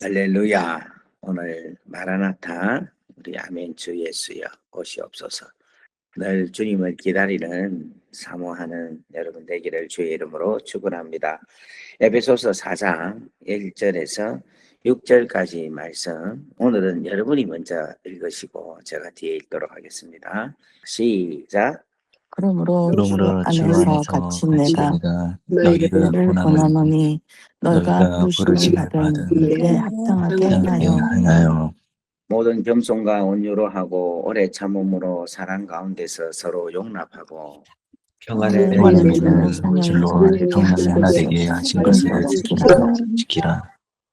할렐루야. 오늘 마라나타 우리 아멘 주 예수여 오시옵소서. 늘 주님을 기다리는 사모하는 여러분 되기를 주의 이름으로 축원합니다. 에베소서 4장 1절에서 6절까지 말씀, 오늘은 여러분이 먼저 읽으시고 제가 뒤에 읽도록 하겠습니다. 시작. 그러므로 주 그러므로 주 안에서 안에서 같이 같이 내가 내가 너희를 너희를 권하노니 너희가 너희가 부르심을 부르심을 받은 받은 일에 합당하게 하게 하여 하여 모든 겸손과 온유로 하고 오래 참음으로 사랑 가운데서 서로 용납하고 평안을 평안을 맺는 맺는 줄로 사냥을 평안을 하나 하나 되게 되게 하신 하신 것을 것을 지키라.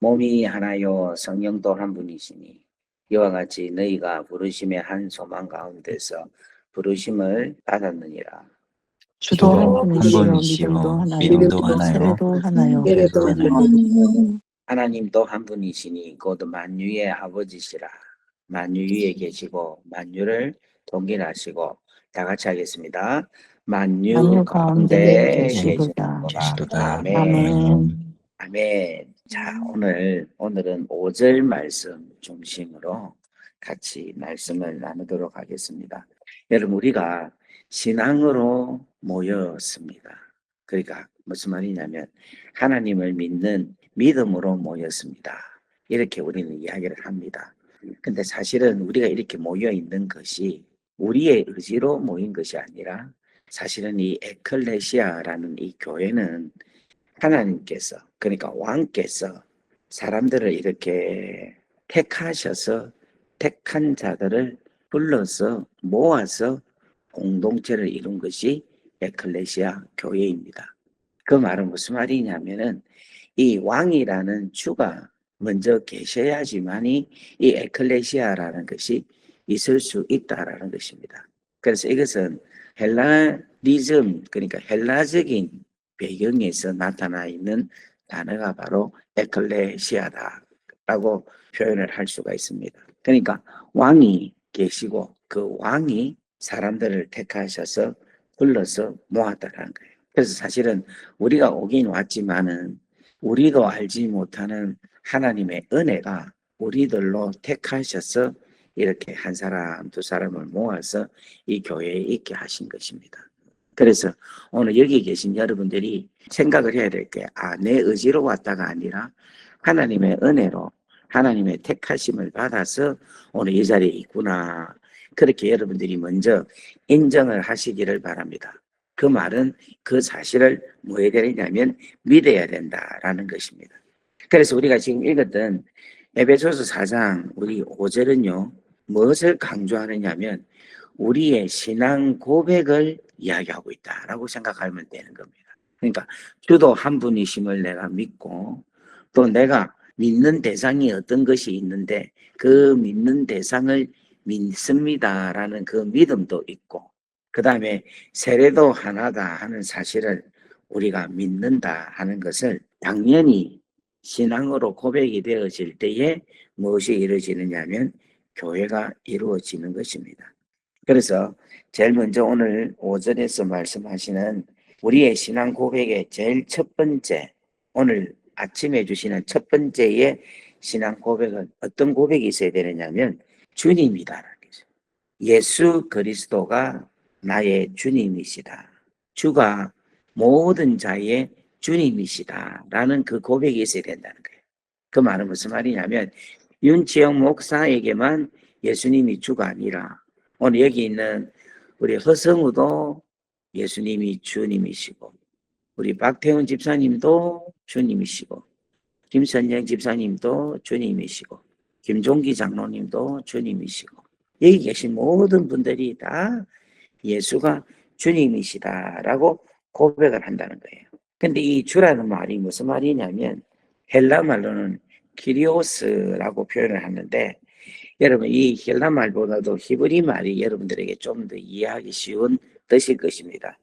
몸이 하나요 성령도 한 분이시니 이와 같이 너희가 부르심의 한 소망 가운데서 부르심을 받았느니라. 주도 한 분이시요 분이시요, 믿음도 하나요 믿음도 하나요, 세례도 하나요 세례도 하나요. 하나님도 한 분이시니 곧 만유의 아버지시라. 만유 위에 계시고 만유를 동일하시고, 다 같이 하겠습니다. 만유 만유 가운데 가운데 계시도다. 계시도다. 아멘. 아멘. 아멘. 자, 오늘은 5절 말씀 중심으로 같이 말씀을 나누도록 하겠습니다. 여러분, 우리가 신앙으로 모였습니다. 그러니까 무슨 말이냐면 하나님을 믿는 믿음으로 모였습니다. 이렇게 우리는 이야기를 합니다. 근데 사실은 우리가 이렇게 모여 있는 것이 우리의 의지로 모인 것이 아니라, 사실은 이 에클레시아라는 이 교회는 하나님께서, 그러니까 왕께서 사람들을 이렇게 택하셔서 택한 자들을 불러서 모아서 공동체를 이룬 것이 에클레시아 교회입니다. 그 말은 무슨 말이냐면은 이 왕이라는 주가 먼저 계셔야지만이 이 에클레시아라는 것이 있을 수 있다라는 것입니다. 그래서 이것은 헬라니즘, 그러니까 헬라적인 배경에서 나타나 있는 단어가 바로 에클레시아다라고 표현을 할 수가 있습니다. 그러니까 왕이 계시고 그 왕이 사람들을 택하셔서 불러서 모았다라는 거예요. 그래서 사실은 우리가 오긴 왔지만은 우리도 알지 못하는 하나님의 은혜가 우리들로 택하셔서 이렇게 한 사람 두 사람을 모아서 이 교회에 있게 하신 것입니다. 그래서 오늘 여기 계신 여러분들이 생각을 해야 될 게, 내 의지로 왔다가 아니라 하나님의 은혜로 하나님의 택하심을 받아서 오늘 이 자리에 있구나. 그렇게 여러분들이 먼저 인정을 하시기를 바랍니다. 그 말은 그 사실을 뭐 해야 되냐면 믿어야 된다라는 것입니다. 그래서 우리가 지금 읽었던 에베소서 4장 우리 5절은요, 무엇을 강조하느냐면 우리의 신앙 고백을 이야기하고 있다라고 생각하면 되는 겁니다. 그러니까 주도 한 분이심을 내가 믿고, 또 내가 믿는 대상이 어떤 것이 있는데 그 믿는 대상을 믿습니다라는 그 믿음도 있고, 그 다음에 세례도 하나다 하는 사실을 우리가 믿는다 하는 것을 당연히 신앙으로 고백이 되어질 때에 무엇이 이루어지느냐면 교회가 이루어지는 것입니다. 그래서 제일 먼저 오늘 5절에서 말씀하시는 우리의 신앙 고백의 제일 첫 번째, 오늘 아침에 주시는 첫 번째의 신앙 고백은 어떤 고백이 있어야 되느냐면 주님이다라는 거죠. 예수 그리스도가 나의 주님이시다. 주가 모든 자의 주님이시다라는 그 고백이 있어야 된다는 거예요. 그 말은 무슨 말이냐면 윤치영 목사에게만 예수님이 주가 아니라 오늘 여기 있는 우리 허성우도 예수님이 주님이시고, 우리 박태훈 집사님도 주님이시고, 김선영 집사님도 주님이시고, 김종기 장로님도 주님이시고, 여기 계신 모든 분들이 다 예수가 주님이시다라고 고백을 한다는 거예요. 근데 이 주라는 말이 무슨 말이냐면 헬라 말로는 키리오스라고 표현을 하는데, 여러분 이 헬라 말보다도 히브리 말이 여러분들에게 좀 더 이해하기 쉬운 뜻일 것입니다.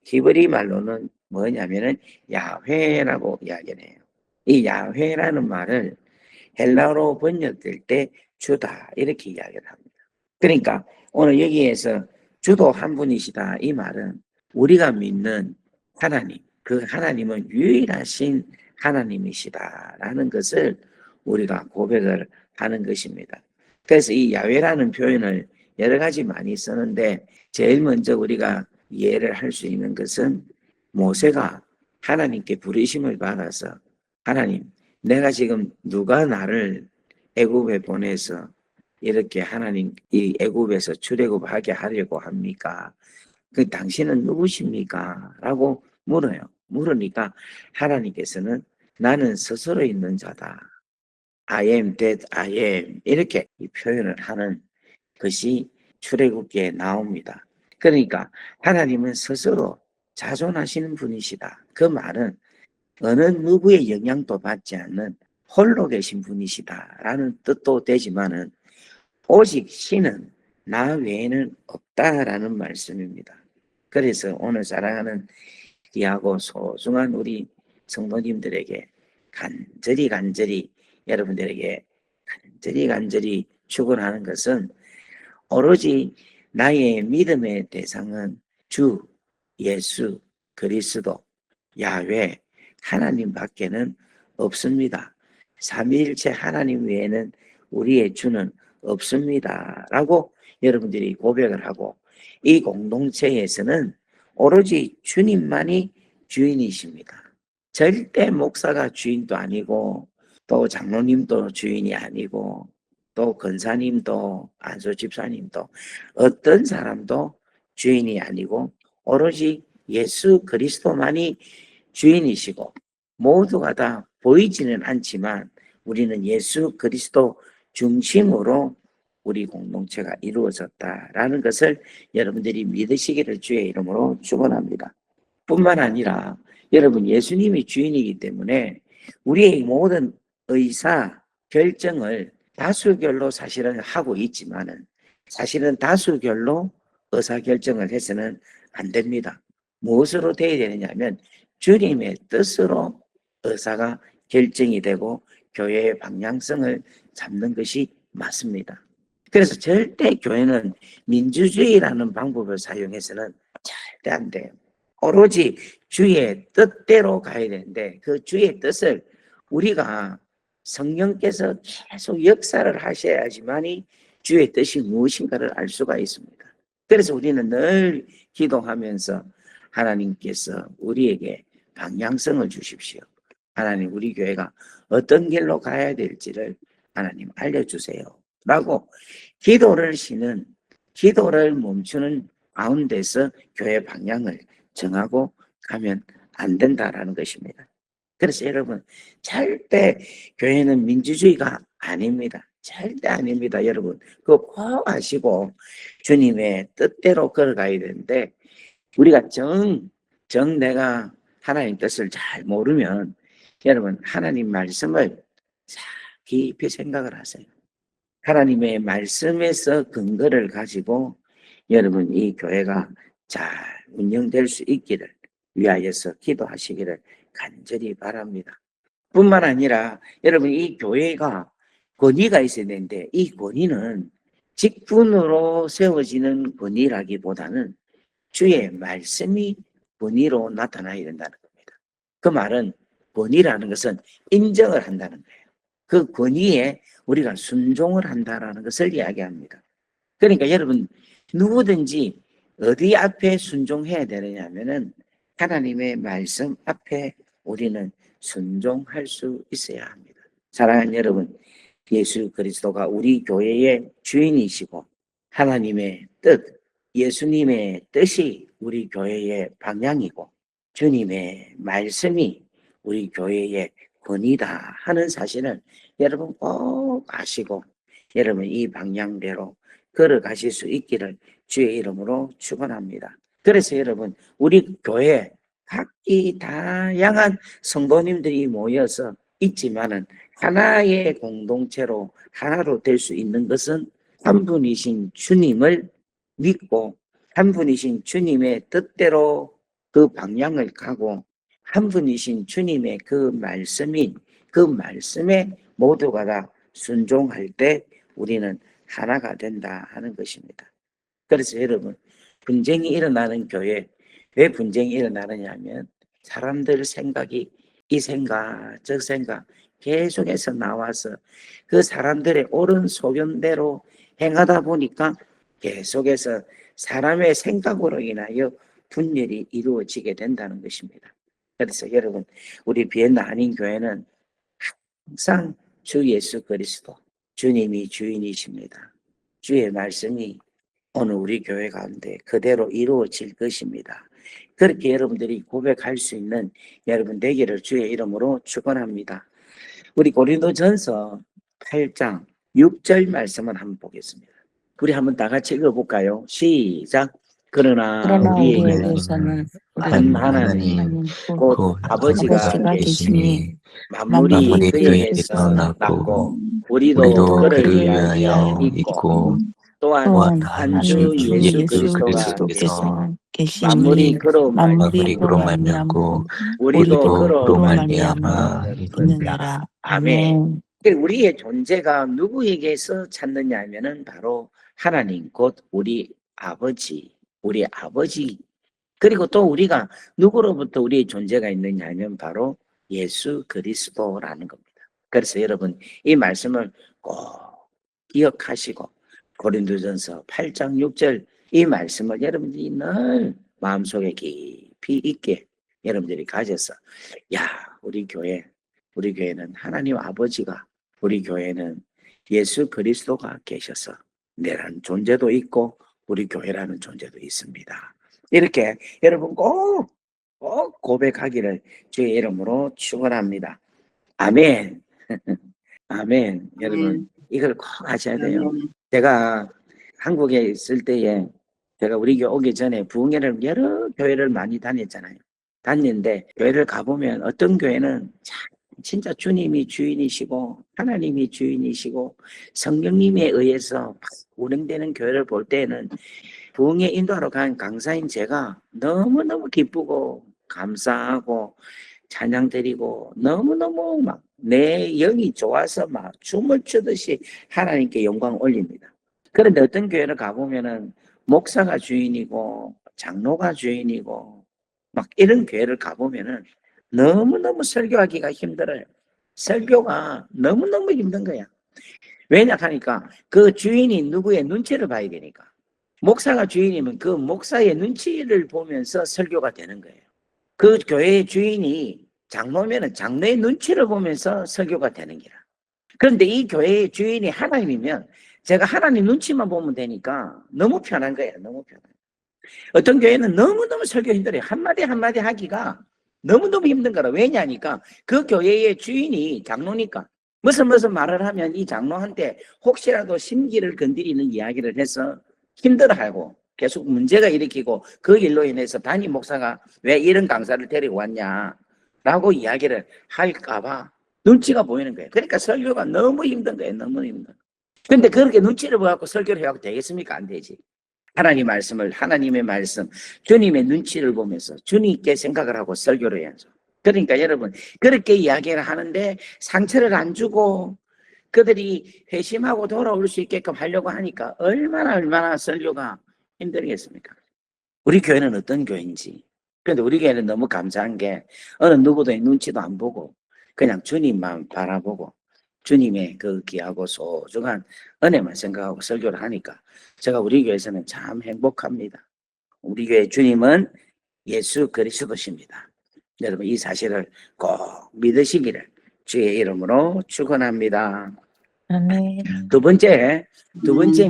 히브리 말로는 뭐냐면은 야훼라고 이야기를 해요. 이 야훼라는 말을 헬라어로 번역될 때 주다 이렇게 이야기를 합니다. 그러니까 오늘 여기에서 주도 한 분이시다 이 말은 우리가 믿는 하나님, 그 하나님은 유일하신 하나님이시다라는 것을 우리가 고백을 하는 것입니다. 그래서 이 야훼라는 표현을 여러 가지 많이 쓰는데 제일 먼저 우리가 이해를 할 수 있는 것은 모세가 하나님께 부르심을 받아서 하나님, 내가 지금 누가 나를 애굽에 보내서 이렇게 하나님 이 애굽에서 출애굽하게 하려고 합니까? 그 당신은 누구십니까? 라고 물어요. 물으니까 하나님께서는 나는 스스로 있는 자다. I am that I am. 이렇게 이 표현을 하는 것이 출애굽기에 나옵니다. 그러니까 하나님은 스스로 자존하시는 분이시다. 그 말은 어느 누구의 영향도 받지 않는 홀로 계신 분이시다라는 뜻도 되지만은 오직 신은 나 외에는 없다라는 말씀입니다. 그래서 오늘 사랑하는 귀하고 소중한 우리 성도님들에게 간절히 여러분들에게 간절히 축원하는 것은 오로지 나의 믿음의 대상은 주 예수 그리스도 야훼 하나님밖에는 없습니다. 삼위일체 하나님 외에는 우리의 주는 없습니다. 라고 여러분들이 고백을 하고 이 공동체에서는 오로지 주님만이 주인이십니다. 절대 목사가 주인도 아니고 또 장로님도 주인이 아니고 또 권사님도 안수 집사님도 어떤 사람도 주인이 아니고 오로지 예수 그리스도만이 주인이시고 모두가 다 보이지는 않지만 우리는 예수 그리스도 중심으로 우리 공동체가 이루어졌다라는 것을 여러분들이 믿으시기를 주의 이름으로 축원합니다. 뿐만 아니라 여러분 예수님이 주인이기 때문에 우리의 모든 의사 결정을 다수결로 사실은 하고 있지만은 사실은 다수결로 의사결정을 해서는 안 됩니다. 무엇으로 되어야 되느냐면 주님의 뜻으로 의사가 결정이 되고 교회의 방향성을 잡는 것이 맞습니다. 그래서 절대 교회는 민주주의라는 방법을 사용해서는 절대 안 돼요. 오로지 주의 뜻대로 가야 되는데 그 주의 뜻을 우리가 성령께서 계속 역사를 하셔야지만이 주의 뜻이 무엇인가를 알 수가 있습니다. 그래서 우리는 늘 기도하면서 하나님께서 우리에게 방향성을 주십시오. 하나님 우리 교회가 어떤 길로 가야 될지를 하나님 알려주세요. 라고 기도를 쉬는 기도를 멈추는 가운데서 교회 방향을 정하고 가면 안 된다라는 것입니다. 그래서 여러분 절대 교회는 민주주의가 아닙니다. 절대 아닙니다. 여러분 그거 꼭 아시고 주님의 뜻대로 걸어가야 되는데 우리가 내가 하나님 뜻을 잘 모르면 여러분 하나님 말씀을 깊이 생각을 하세요. 하나님의 말씀에서 근거를 가지고 여러분 이 교회가 잘 운영될 수 있기를 위하여서 기도하시기를 간절히 바랍니다. 뿐만 아니라 여러분 이 교회가 권위가 있어야 되는데 이 권위는 직분으로 세워지는 권위라기보다는 주의 말씀이 권위로 나타나야 된다는 겁니다. 그 말은 권위라는 것은 인정을 한다는 거예요. 그 권위에 우리가 순종을 한다라는 것을 이야기합니다. 그러니까 여러분 누구든지 어디 앞에 순종해야 되느냐면은 하나님의 말씀 앞에 우리는 순종할 수 있어야 합니다. 사랑하는 여러분, 예수 그리스도가 우리 교회의 주인이시고 하나님의 뜻, 예수님의 뜻이 우리 교회의 방향이고 주님의 말씀이 우리 교회의 권위다 하는 사실을 여러분 꼭 아시고 여러분 이 방향대로 걸어가실 수 있기를 주의 이름으로 축원합니다. 그래서 여러분 우리 교회 각기 다양한 성도님들이 모여서 있지만은 하나의 공동체로 하나로 될 수 있는 것은 한 분이신 주님을 믿고 한 분이신 주님의 뜻대로 그 방향을 가고 한 분이신 주님의 그 말씀인 그 말씀에 모두가 다 순종할 때 우리는 하나가 된다 하는 것입니다. 그래서 여러분 분쟁이 일어나는 교회 왜 분쟁이 일어나느냐 하면 사람들 생각이 이 생각 저 생각 계속해서 나와서 그 사람들의 옳은 소견대로 행하다 보니까 계속해서 사람의 생각으로 인하여 분열이 이루어지게 된다는 것입니다. 그래서 여러분, 우리 비엔나 한인교회는 항상 주 예수 그리스도 주님이 주인이십니다. 주의 말씀이 오늘 우리 교회 가운데 그대로 이루어질 것입니다. 그렇게 여러분들이 고백할 수 있는 여러분 되기를 주의 이름으로 축원합니다. 우리 고린도전서 8장 6절 말씀을 한번 보겠습니다. 우리 한번 다 같이 읽어볼까요? 시작. 그러나 우리에게서는 한 하나님, 하나님 곧 곧 아버지가 아버지가 계시니 계시니 만물이 만물이 그에게서 그에게서 났고 우리도 우리도 그를 그를 위하여 위하여 있고 있고 또한 또한 한 한 주 주 예수 예수 그리스도가 계시니 그리스도께서 만물이 계시니 그로 만물이 그로 그로 말미암고 말미암고 우리도 우리도 그로 그로 말미암아 말미암아 있느니라. 아멘. 우리의 존재가 누구에게서 찾느냐 하면은 바로 하나님 곧 우리 아버지 그리고 또 우리가 누구로부터 우리의 존재가 있느냐 하면 바로 예수 그리스도라는 겁니다. 그래서 여러분 이 말씀을 꼭 기억하시고 고린도전서 8장 6절 이 말씀을 여러분들이 늘 마음속에 깊이 있게 여러분들이 가져서 우리 교회는 하나님 아버지가 우리 교회는 예수 그리스도가 계셔서 내라는 존재도 있고 우리 교회라는 존재도 있습니다. 이렇게 여러분 꼭 고백하기를 주의 이름으로 축원합니다. 아멘. 아멘. 여러분 이걸 꼭 하셔야 돼요. 제가 한국에 있을 때에 제가 우리 교회 오기 전에 부흥회를 여러 교회를 많이 다녔잖아요. 다녔는데 교회를 가보면 어떤 교회는 진짜 주님이 주인이시고 하나님이 주인이시고 성령님에 의해서 운행되는 교회를 볼 때는 부흥회 인도하러 간 강사인 제가 너무너무 기쁘고 감사하고 찬양 드리고 너무너무 막 내 영이 좋아서 막 춤을 추듯이 하나님께 영광 올립니다. 그런데 어떤 교회를 가보면은 목사가 주인이고 장로가 주인이고 막 이런 교회를 가보면은 너무너무 설교하기가 힘들어요. 설교가 너무너무 힘든 거야. 왜냐 하니까 그 주인이 누구의 눈치를 봐야 되니까. 목사가 주인이면 그 목사의 눈치를 보면서 설교가 되는 거예요. 그 교회의 주인이 장로면은 장로의 눈치를 보면서 설교가 되는 기라. 그런데 이 교회의 주인이 하나님이면 제가 하나님 눈치만 보면 되니까 너무 편한 거예요. 너무 편한. 어떤 교회는 너무너무 설교 힘들어요. 한마디 한마디 하기가 너무너무 힘든 거라. 왜냐니까 그 교회의 주인이 장로니까 무슨 말을 하면 이 장로한테 혹시라도 심기를 건드리는 이야기를 해서 힘들어하고 계속 문제가 일으키고 그 일로 인해서 담임 목사가 왜 이런 강사를 데리고 왔냐 라고 이야기를 할까봐 눈치가 보이는 거예요. 그러니까 설교가 너무 힘든 거예요. 너무 힘든 거예요. 근데 그렇게 눈치를 보고 설교를 해갖고 되겠습니까? 안 되지. 하나님 말씀을 하나님의 말씀 주님의 눈치를 보면서 주님께 생각을 하고 설교를 해야죠. 그러니까 여러분 그렇게 이야기를 하는데 상처를 안 주고 그들이 회심하고 돌아올 수 있게끔 하려고 하니까 얼마나 설교가 힘들겠습니까? 우리 교회는 어떤 교회인지. 그런데 우리 교회는 너무 감사한 게 어느 누구도 눈치도 안 보고 그냥 주님만 바라보고 주님의 그 귀하고 소중한 은혜만 생각하고 설교를 하니까 제가 우리 교회에서는 참 행복합니다. 우리 교회 주님은 예수 그리스도십니다. 여러분 이 사실을 꼭 믿으시기를 주의 이름으로 축원합니다. 아멘. 두 번째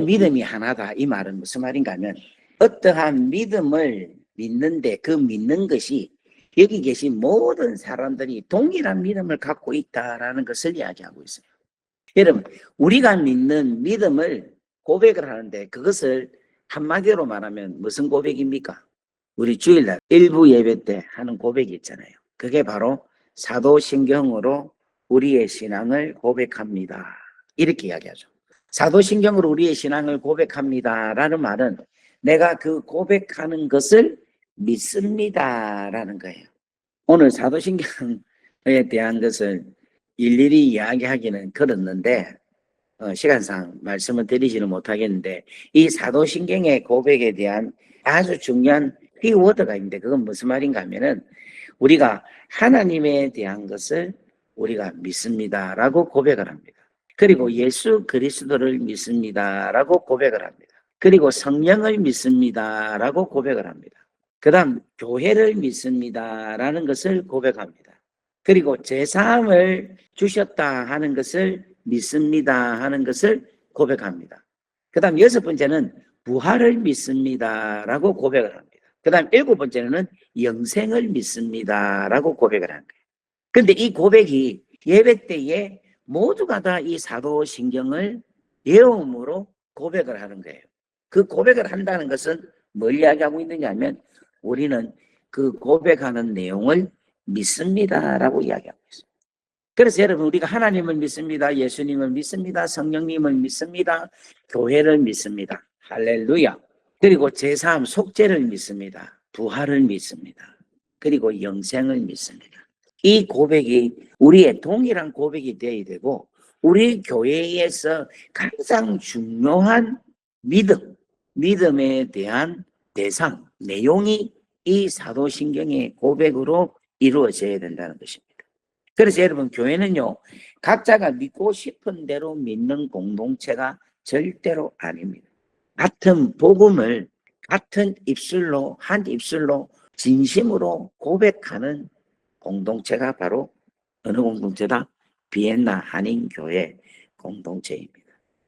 믿음이 하나다. 이 말은 무슨 말인가 하면 어떠한 믿음을 믿는데 그 믿는 것이 여기 계신 모든 사람들이 동일한 믿음을 갖고 있다라는 것을 이야기하고 있어요. 여러분 우리가 믿는 믿음을 고백을 하는데 그것을 한마디로 말하면 무슨 고백입니까? 우리 주일날 일부 예배 때 하는 고백이 있잖아요. 그게 바로 사도신경으로 우리의 신앙을 고백합니다. 이렇게 이야기하죠. 사도신경으로 우리의 신앙을 고백합니다라는 말은 내가 그 고백하는 것을 믿습니다라는 거예요. 오늘 사도신경에 대한 것을 일일이 이야기하기는 그렇는데 시간상 말씀을 드리지는 못하겠는데 이 사도신경의 고백에 대한 아주 중요한 키워드가 있는데 그건 무슨 말인가 하면은 우리가 하나님에 대한 것을 우리가 믿습니다라고 고백을 합니다. 그리고 예수 그리스도를 믿습니다라고 고백을 합니다. 그리고 성령을 믿습니다라고 고백을 합니다. 그 다음 교회를 믿습니다라는 것을 고백합니다. 그리고 제사함을 주셨다 하는 것을 믿습니다 하는 것을 고백합니다. 그 다음 6번째는 부활을 믿습니다라고 고백을 합니다. 그 다음 7번째는 영생을 믿습니다라고 고백을 한 거예요. 그런데 이 고백이 예배 때에 모두가 다 이 사도신경을 외움으로 고백을 하는 거예요. 그 고백을 한다는 것은 뭘 이야기하고 있느냐 하면 우리는 그 고백하는 내용을 믿습니다라고 이야기하고 있습니다. 그래서 여러분 우리가 하나님을 믿습니다. 예수님을 믿습니다. 성령님을 믿습니다. 교회를 믿습니다. 할렐루야. 그리고 제사함 속죄를 믿습니다. 부활을 믿습니다. 그리고 영생을 믿습니다. 이 고백이 우리의 동일한 고백이 되어야 되고 우리 교회에서 가장 중요한 믿음에 대한 대상, 내용이 이 사도신경의 고백으로 이루어져야 된다는 것입니다. 그래서 여러분 교회는요 각자가 믿고 싶은 대로 믿는 공동체가 절대로 아닙니다. 같은 복음을 같은 입술로 한 입술로 진심으로 고백하는 공동체가 바로 어느 공동체다? 비엔나 한인교회 공동체입니다.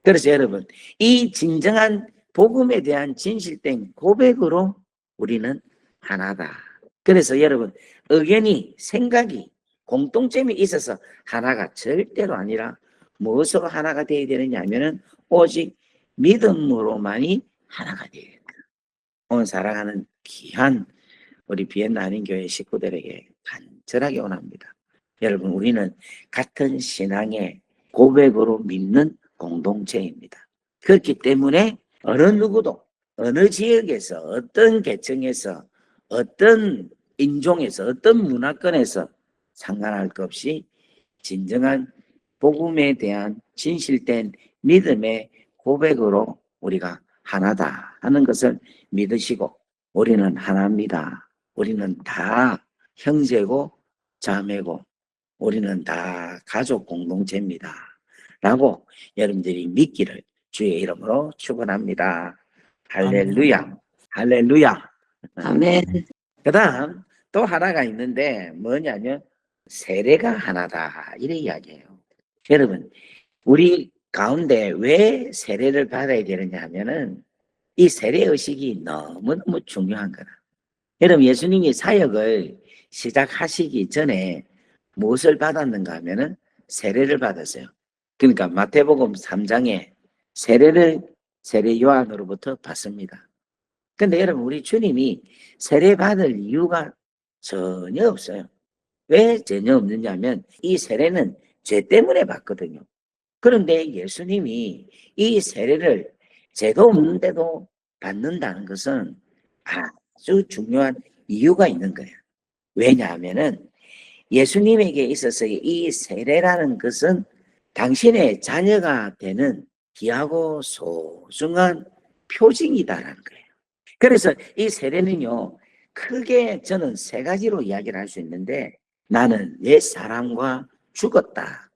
그래서 여러분 이 진정한 복음에 대한 진실된 고백으로 우리는 하나다. 그래서 여러분 의견이 생각이 공통점이 있어서 하나가 절대로 아니라 무엇으로 하나가 되어야 되느냐 하면은 오직 믿음으로만이 하나가 되어야 된다. 오늘 사랑하는 귀한 우리 비엔나 한인교회 식구들에게 간절하게 원합니다. 여러분 우리는 같은 신앙의 고백으로 믿는 공동체입니다. 그렇기 때문에 어느 누구도 어느 지역에서 어떤 계층에서 어떤 인종에서 어떤 문화권에서 상관할 것 없이 진정한 복음에 대한 진실된 믿음의 고백으로 우리가 하나다 하는 것을 믿으시고 우리는 하나입니다. 우리는 다 형제고 자매고 우리는 다 가족 공동체입니다. 라고 여러분들이 믿기를 주의 이름으로 축원합니다. 할렐루야. 할렐루야. 아멘. 그 다음 또 하나가 있는데 뭐냐면 세례가 하나다 이래 이야기해요. 여러분 우리 가운데 왜 세례를 받아야 되느냐 하면은 이 세례의식이 너무너무 중요한 거라. 여러분 예수님이 사역을 시작하시기 전에 무엇을 받았는가 하면은 세례를 받았어요. 그러니까 마태복음 3장에 세례를 세례 요한으로부터 받습니다. 근데 여러분 우리 주님이 세례 받을 이유가 전혀 없어요. 왜 전혀 없느냐 하면 이 세례는 죄 때문에 받거든요. 그런데 예수님이 이 세례를 죄도 없는데도 받는다는 것은 아주 중요한 이유가 있는 거예요. 왜냐하면은 예수님에게 있어서 이 세례라는 것은 당신의 자녀가 되는 귀하고 소중한 표징이다라는 거예요. 그래서 이 세례는요 크게 저는 세 가지로 이야기를 할 수 있는데 나는 옛 사람과 죽었다.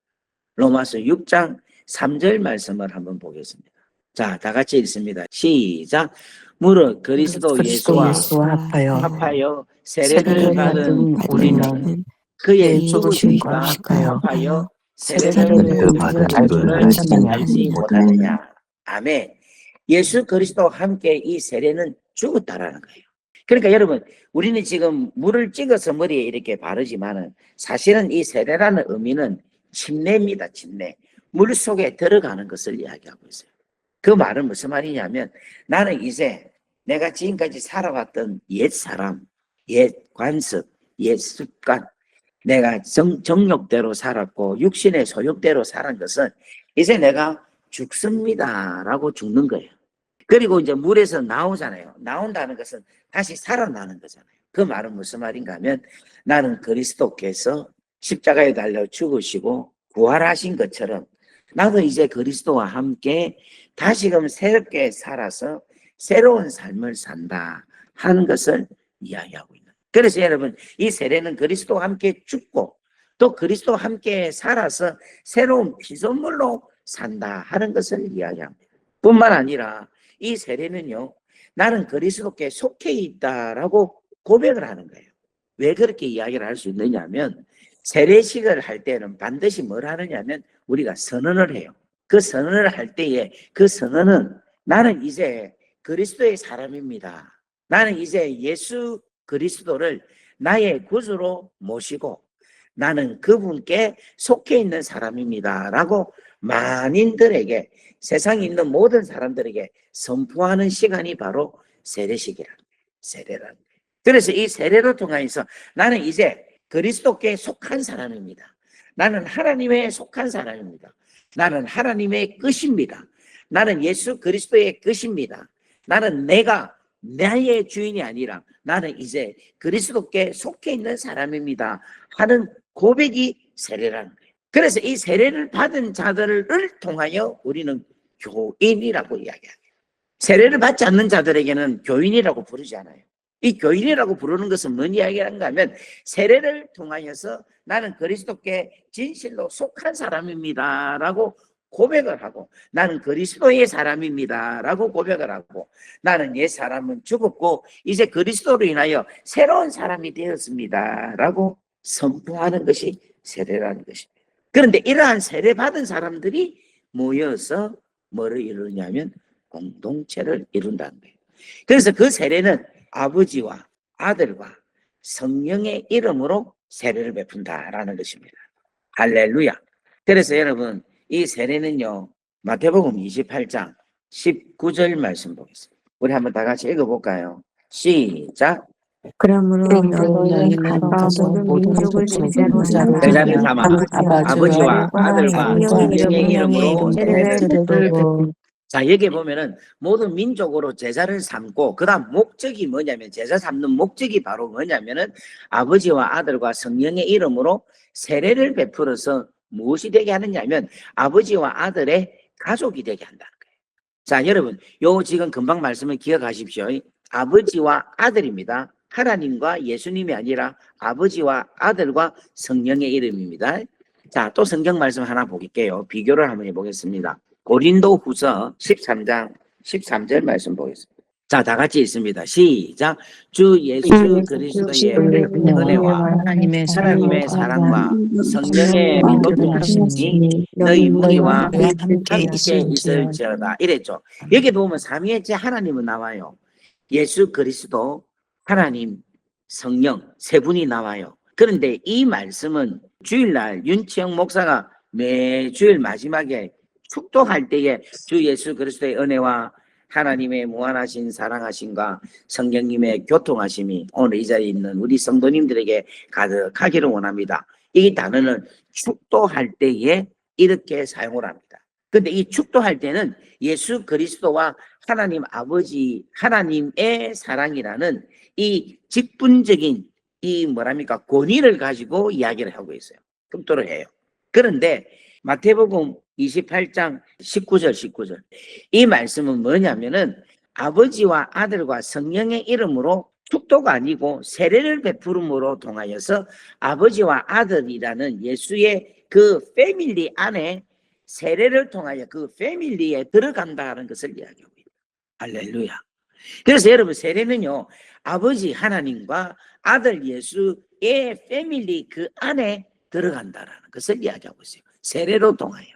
로마서 6장 3절 말씀을 한번 보겠습니다. 자, 다 같이 읽습니다. 시작. 무릇 그리스도 예수와 합하여 세례를 받은 우리는 그의 죽으심과 합하여 세례를 받은 줄을 알지 못하느냐. 아멘. 예수 그리스도와 함께 이 세례는 죽었다라는 거예요. 그러니까 여러분 우리는 지금 물을 찍어서 머리에 이렇게 바르지만은 사실은 이 세례라는 의미는 침례입니다. 침례. 물 속에 들어가는 것을 이야기하고 있어요. 그 말은 무슨 말이냐면 나는 이제 내가 지금까지 살아왔던 옛 사람, 옛 관습, 옛 습관, 내가 정욕대로 살았고 육신의 소욕대로 살은 것은 이제 내가 죽습니다라고 죽는 거예요. 그리고 이제 물에서 나오잖아요. 나온다는 것은 다시 살아나는 거잖아요. 그 말은 무슨 말인가 하면 나는 그리스도께서 십자가에 달려 죽으시고 부활하신 것처럼 나도 이제 그리스도와 함께 다시금 새롭게 살아서 새로운 삶을 산다 하는 것을 이야기하고 있는 거예요. 그래서 여러분 이 세례는 그리스도와 함께 죽고 또 그리스도와 함께 살아서 새로운 피조물로 산다 하는 것을 이야기합니다. 뿐만 아니라 이 세례는요, 나는 그리스도께 속해 있다라고 고백을 하는 거예요. 왜 그렇게 이야기를 할 수 있느냐면 세례식을 할 때는 반드시 뭘 하느냐면 우리가 선언을 해요. 그 선언을 할 때에 그 선언은 나는 이제 그리스도의 사람입니다. 나는 이제 예수 그리스도를 나의 구주로 모시고 나는 그분께 속해 있는 사람입니다 라고 만인들에게, 세상에 있는 모든 사람들에게 선포하는 시간이 바로 세례식이라는 거예요. 세례라는 거예요. 그래서 이 세례를 통해서 나는 이제 그리스도께 속한 사람입니다. 나는 하나님의 속한 사람입니다. 나는 하나님의 끝입니다. 나는 예수 그리스도의 끝입니다. 나는 내가 나의 주인이 아니라 나는 이제 그리스도께 속해 있는 사람입니다 하는 고백이 세례라는 거예요. 그래서 이 세례를 받은 자들을 통하여 우리는 교인이라고 이야기합니다. 세례를 받지 않는 자들에게는 교인이라고 부르지 않아요. 이 교인이라고 부르는 것은 뭔 이야기인가 하면 세례를 통하여서 나는 그리스도께 진실로 속한 사람입니다 라고 고백을 하고, 나는 그리스도의 사람입니다 라고 고백을 하고, 나는 옛 사람은 죽었고 이제 그리스도로 인하여 새로운 사람이 되었습니다 라고 선포하는 것이 세례라는 것입니다. 그런데 이러한 세례 받은 사람들이 모여서 뭐를 이루냐면 공동체를 이룬다는 거예요. 그래서 그 세례는 아버지와 아들과 성령의 이름으로 세례를 베푼다라는 것입니다. 할렐루야. 그래서 여러분, 이 세례는요, 마태복음 28장 19절 말씀 보겠습니다. 우리 한번 다 같이 읽어볼까요? 시작. 그러므로 너희는 가서 모든 민족을 제자로 삼아 아버지와 아들과 성령의 이름으로 세례를 베풀고. 자, 여기 보면은 모든 민족으로 제자를 삼고, 그 다음 목적이 뭐냐면, 제자 삼는 목적이 바로 뭐냐면은 아버지와 아들과 성령의 이름으로 세례를 베풀어서 무엇이 되게 하느냐면 아버지와 아들의 가족이 되게 한다는 거예요. 자, 여러분, 요 지금 금방 말씀을 기억하십시오. 아버지와 아들입니다. 하나님과 예수님이 아니라 아버지와 아들과 성령의 이름입니다. 자, 또 성경 말씀 하나 볼게요. 비교를 한번 해보겠습니다. 고린도 후서 13장 13절 말씀 보겠습니다. 자, 다 같이 있습니다. 시작. 주 예수 그리스도의 은혜와 하나님의 사랑과 성령의 교통하심이 너희 무리와 함께 있을지어다. 이랬죠. 여기 보면 삼위일체 하나님은 나와요. 예수 그리스도, 하나님, 성령 세 분이 나와요. 그런데 이 말씀은 주일날 윤치영 목사가 매 주일 마지막에 축도할 때에 주 예수 그리스도의 은혜와 하나님의 무한하신 사랑하심과 성령님의 교통하심이 오늘 이 자리에 있는 우리 성도님들에게 가득하기를 원합니다. 이 단어는 축도할 때에 이렇게 사용을 합니다. 근데 이 축도할 때는 예수 그리스도와 하나님 아버지 하나님의 사랑이라는 이 직분적인 이 뭐랍니까 권위를 가지고 이야기를 하고 있어요. 축도를 해요. 그런데 마태복음 28장 19절 이 말씀은 뭐냐면은 아버지와 아들과 성령의 이름으로 축도가 아니고 세례를 베풀음으로 통하여서 아버지와 아들이라는 예수의 그 패밀리 안에 세례를 통하여 그 패밀리에 들어간다는 것을 이야기하고 있다. 할렐루야. 그래서 여러분, 세례는요 아버지 하나님과 아들 예수의 패밀리 그 안에 들어간다라는 것을 이야기하고 있어요. 세례로 통하여.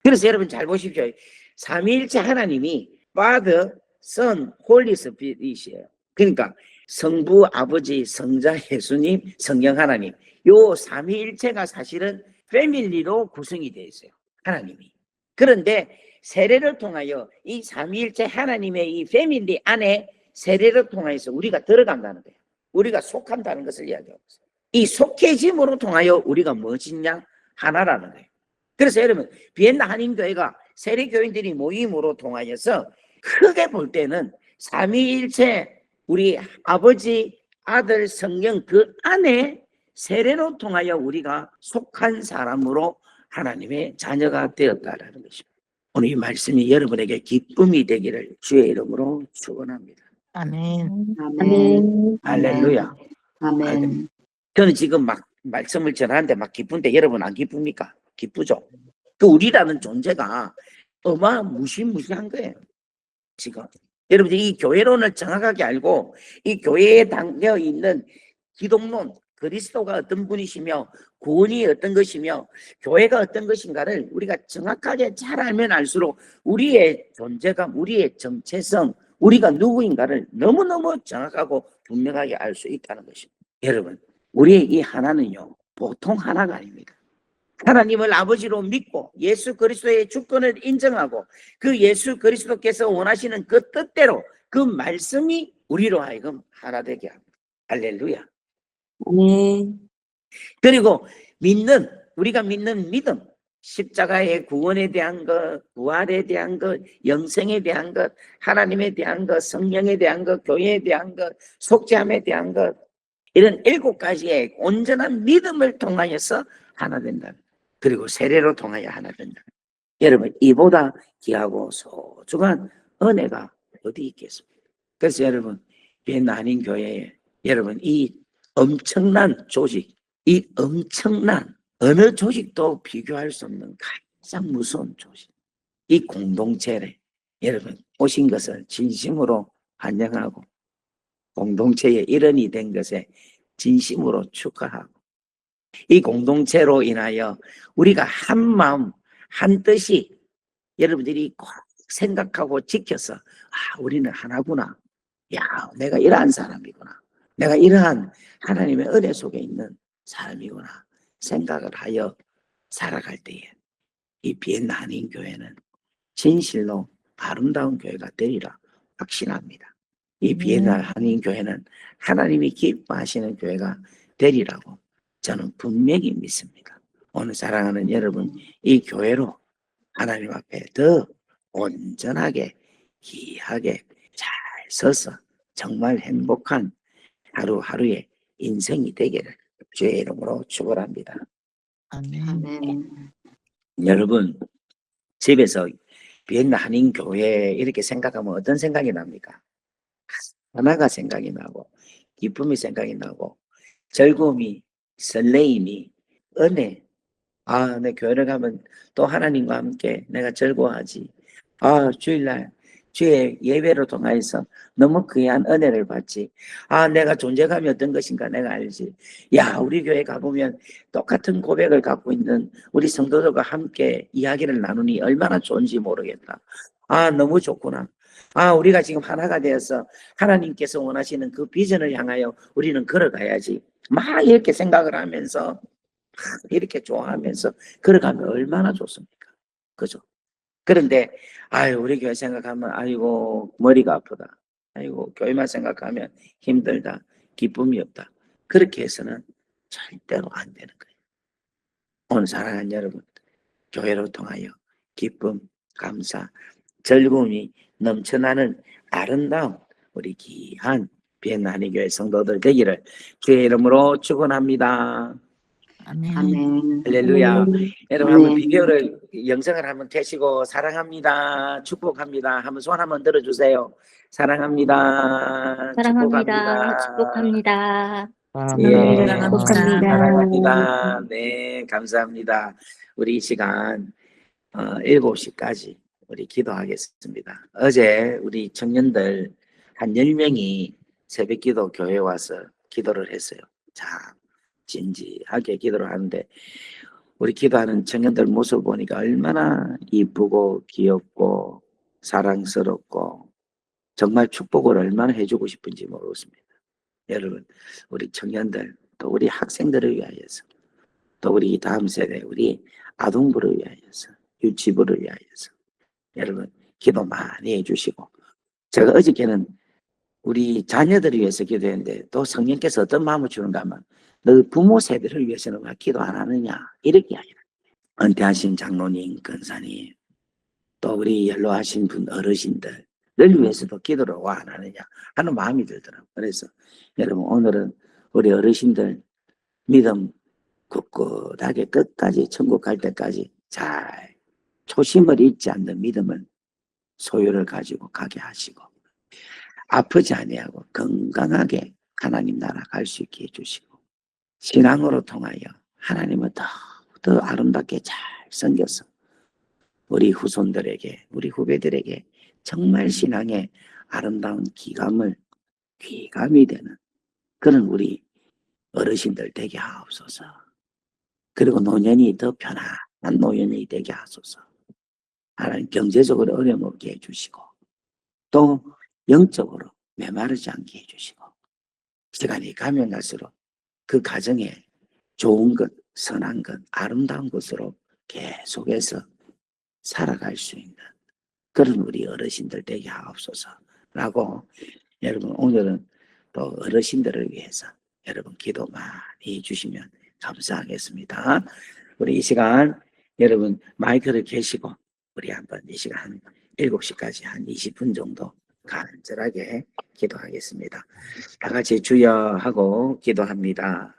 그래서 여러분 잘 보십시오. 삼위일체 하나님이 Father, Son, Holy Spirit이에요. 그러니까 성부, 아버지, 성자, 예수님, 성령 하나님, 요 삼위일체가 사실은 패밀리로 구성이 되어 있어요. 하나님이. 그런데 세례를 통하여 이 삼위일체 하나님의 이 패밀리 안에 세례를 통해서 우리가 들어간다는 거예요. 우리가 속한다는 것을 이야기하고 있어요. 이 속해짐으로 통하여 우리가 무엇이냐? 하나라는 거예요. 그래서 여러분, 비엔나 한인교회가 세례교인들이 모임으로 통하여서 크게 볼 때는 삼위일체 우리 아버지, 아들, 성령 그 안에 세례로 통하여 우리가 속한 사람으로 하나님의 자녀가 되었다라는 것입니다. 오늘 이 말씀이 여러분에게 기쁨이 되기를 주의 이름으로 축원합니다. 아멘. 아멘. 할렐루야. 아멘. 저는 지금 막 말씀을 전하는데 막 기쁜데 여러분 안 기쁩니까? 기쁘죠? 그 우리라는 존재가 무시무시한 거예요. 지금 여러분들 이 교회론을 정확하게 알고 이 교회에 담겨 있는 기독론, 그리스도가 어떤 분이시며 구원이 어떤 것이며 교회가 어떤 것인가를 우리가 정확하게 잘 알면 알수록 우리의 존재감, 우리의 정체성, 우리가 누구인가를 너무너무 정확하고 분명하게 알 수 있다는 것입니다. 여러분, 우리의 이 하나는요, 보통 하나가 아닙니다. 하나님을 아버지로 믿고 예수 그리스도의 주권을 인정하고 그 예수 그리스도께서 원하시는 그 뜻대로 그 말씀이 우리로 하여금 하나 되게 합니다. 할렐루야. 그리고 우리가 믿는 믿음, 십자가의 구원에 대한 것, 부활에 대한 것, 영생에 대한 것, 하나님에 대한 것, 성령에 대한 것, 교회에 대한 것, 속죄함에 대한 것, 이런 7가지의 온전한 믿음을 통하여서 하나 된다. 그리고 세례로 통하여 하나 된다. 여러분, 이보다 귀하고 소중한 은혜가 어디 있겠습니까? 그래서 여러분, 비엔나 한인교회에 여러분 이 엄청난 조직, 이 엄청난 어느 조직도 비교할 수 없는 가장 무서운 조직, 이 공동체를 여러분 오신 것을 진심으로 환영하고 공동체의 일원이 된 것에 진심으로 축하하고 이 공동체로 인하여 우리가 한 마음 한 뜻이 여러분들이 꼭 생각하고 지켜서 우리는 하나구나. 야, 내가 이러한 사람이구나. 내가 이러한 하나님의 은혜 속에 있는 사람이구나 생각을 하여 살아갈 때에 이 비엔나 한인교회는 진실로 아름다운 교회가 되리라 확신합니다. 이 비엔나 한인교회는 하나님이 기뻐하시는 교회가 되리라고 저는 분명히 믿습니다. 오늘 사랑하는 여러분, 이 교회로 하나님 앞에 더 온전하게 귀하게 잘 서서 정말 행복한 하루하루의 인생이 되기를 주의 이름으로 축원합니다. 아멘. 여러분, 집에서 비엔나 한인교회 이렇게 생각하면 어떤 생각이 납니까? 하나가 생각이 나고 기쁨이 생각이 나고 즐거움이, 설레임이, 은혜. 내 교회를 가면 또 하나님과 함께 내가 즐거워하지. 주일날 주의 예배로 통하여서 너무 귀한 은혜를 받지. 내가 존재감이 어떤 것인가 내가 알지. 야, 우리 교회 가보면 똑같은 고백을 갖고 있는 우리 성도들과 함께 이야기를 나누니 얼마나 좋은지 모르겠다. 너무 좋구나. 우리가 지금 하나가 되어서 하나님께서 원하시는 그 비전을 향하여 우리는 걸어가야지. 막 이렇게 생각을 하면서 이렇게 좋아하면서 걸어가면 얼마나 좋습니까? 그죠? 그런데 우리 교회 생각하면 아이고 머리가 아프다. 아이고 교회만 생각하면 힘들다. 기쁨이 없다. 그렇게 해서는 절대로 안 되는 거예요. 오늘 사랑하는 여러분, 교회를 통하여 기쁨, 감사, 즐거움이 넘쳐나는 아름다운 우리 귀한 비엔나 한인교회 성도들 되기를 주의 이름으로 축원합니다. 아멘. 할렐루야. 여러분 한번 비디오를 영상을 한번 켜시고 사랑합니다. 축복합니다. 한번 손 한번 들어주세요. 사랑합니다. 사랑합니다. 축복합니다. 축복합니다. 예, 사랑합니다. 사랑합니다. 네, 감사합니다. 우리 이 시간 7시까지 우리 기도하겠습니다. 어제 우리 청년들 한 10명이 새벽기도 교회에 와서 기도를 했어요. 참 진지하게 기도를 하는데 우리 기도하는 청년들 모습 보니까 얼마나 이쁘고 귀엽고 사랑스럽고 정말 축복을 얼마나 해주고 싶은지 모르겠습니다. 여러분, 우리 청년들 또 우리 학생들을 위하여서 또 우리 다음 세대 우리 아동부를 위하여서 유치부를 위하여서 여러분 기도 많이 해주시고 제가 어저께는 우리 자녀들을 위해서 기도했는데 또 성령께서 어떤 마음을 주는가 하면 너 부모 세대를 위해서는 왜 기도 안 하느냐 이렇게 이야기해요. 은퇴하신 장로님, 권사님 또 우리 연로하신 분 어르신들을 위해서도 기도를 왜 안 하느냐 하는 마음이 들더라고요. 그래서 여러분 오늘은 우리 어르신들 믿음 굳굳하게 끝까지 천국 갈 때까지 잘 초심을 잃지 않는 믿음을 소유를 가지고 가게 하시고 아프지 아니하고 건강하게 하나님 나라 갈 수 있게 해주시고 신앙으로 통하여 하나님을 더 아름답게 잘 섬겨서 우리 후손들에게, 우리 후배들에게 정말 신앙의 아름다운 귀감이 되는 그런 우리 어르신들 되게 하옵소서. 그리고 노년이 더 편안한 노년이 되게 하소서. 하나님 경제적으로 어려움 없게 해주시고 또 영적으로 메마르지 않게 해주시고 시간이 가면 갈수록 그 가정에 좋은 것, 선한 것, 아름다운 것으로 계속해서 살아갈 수 있는 그런 우리 어르신들 되게 하옵소서라고 여러분 오늘은 또 어르신들을 위해서 여러분 기도 많이 해주시면 감사하겠습니다. 우리 이 시간 여러분 마이크를 켜시고 우리 한번 이 시간 한 7시까지 한 20분 정도 간절하게 기도하겠습니다. 다 같이 주여 하고 기도합니다.